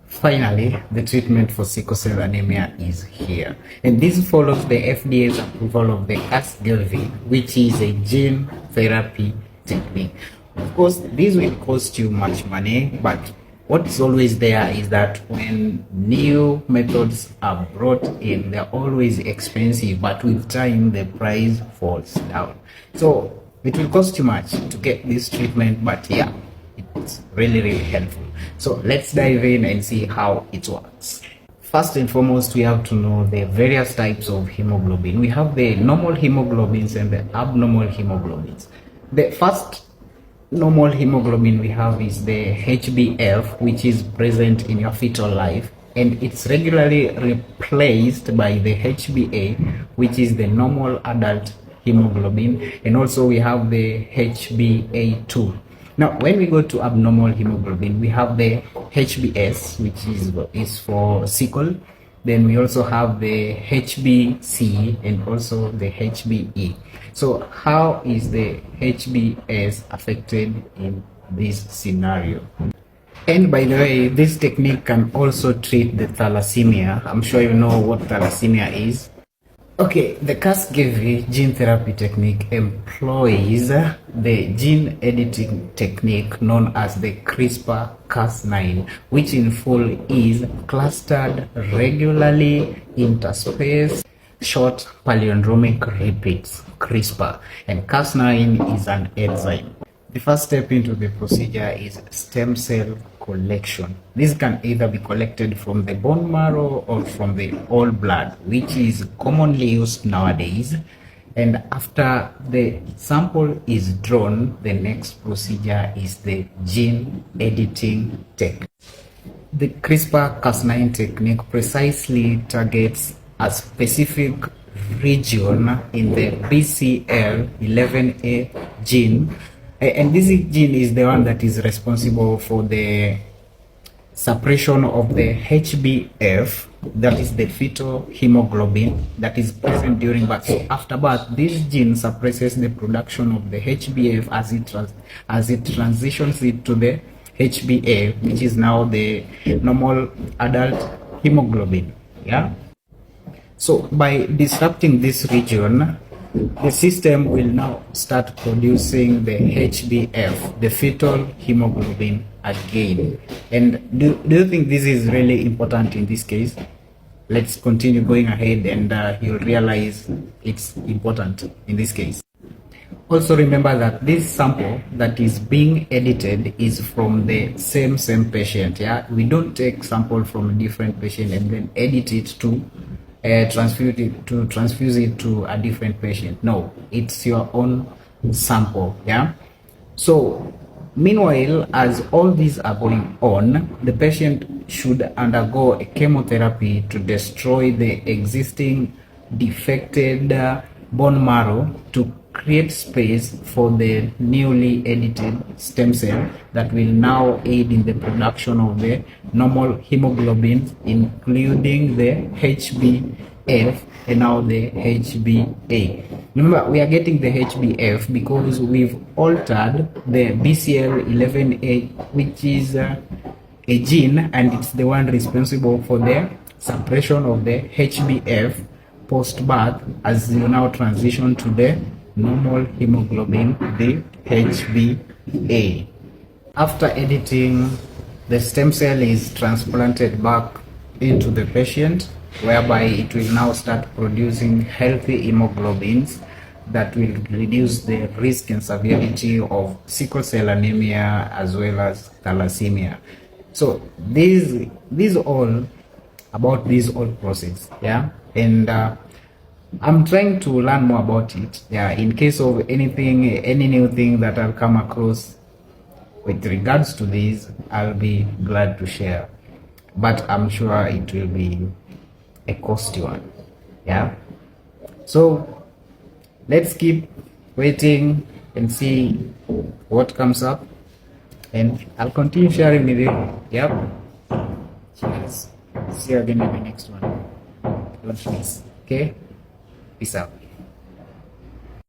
Finally, the treatment for sickle cell anemia is here, and this follows the FDA's approval of the Sickle, which is a gene therapy technique. Of course, this will cost you much money, but what is always there is that when new methods are brought in, they're always expensive, but with time, the price falls down. So it will cost you much to get this treatment, but yeah, it's really helpful. So let's dive in and see how it works. First and foremost, we have to know the various types of hemoglobin. We have the normal hemoglobins and the abnormal hemoglobins. The first normal hemoglobin we have is the HbF, which is present in your fetal life, and it's regularly replaced by the HbA, which is the normal adult hemoglobin, and also we have the HbA2. Now, when we go to abnormal hemoglobin, we have the HbS, which is for sickle. Then we also have the HbC and also the HbE. So how is the HbS affected in this scenario? And by the way, this technique can also treat the thalassemia. I'm sure you know what thalassemia is. Okay, the Sickle gene therapy technique employs the gene editing technique known as the CRISPR-Cas9, which in full is clustered regularly interspaced short palindromic repeats, CRISPR, and Cas9 is an enzyme. The first step into the procedure is stem cell collection. This can either be collected from the bone marrow or from the whole blood, which is commonly used nowadays. And after the sample is drawn, the next procedure is the gene editing technique. The CRISPR-Cas9 technique precisely targets a specific region in the BCL11A gene. And this gene is the one that is responsible for the suppression of the HbF, that is the fetal hemoglobin that is present during birth. So after birth, this gene suppresses the production of the HbF as it transitions it to the HbA, which is now the normal adult hemoglobin. Yeah. So by disrupting this region, the system will now start producing the HbF, the fetal hemoglobin, again. And do you think this is really important in this case? Let's continue going ahead and you'll realize it's important in this case. Also remember that this sample that is being edited is from the same patient. Yeah, we don't take sample from a different patient and then edit it to transfuse it to a different patient. No, it's your own sample. Yeah. So meanwhile, as all these are going on, the patient should undergo a chemotherapy to destroy the existing defected bone marrow to create space for the newly edited stem cell that will now aid in the production of the normal hemoglobin, including the HbF and now the HbA. Remember, we are getting the HbF because we've altered the BCL11A, which is a gene, and it's the one responsible for the suppression of the HbF post-birth as you now transition to the normal hemoglobin, the HbA. After editing, the stem cell is transplanted back into the patient, whereby it will now start producing healthy hemoglobins that will reduce the risk and severity of sickle cell anemia as well as thalassemia. So these all about this whole process. Yeah, and I'm trying to learn more about it. Yeah, in case of any new thing that I'll come across with regards to this, I'll be glad to share. But I'm sure it will be a costly one. Yeah. So let's keep waiting and see what comes up, and I'll continue sharing with you. Yep. Cheers. See you again in the next one. Don't miss. Okay. Peace out.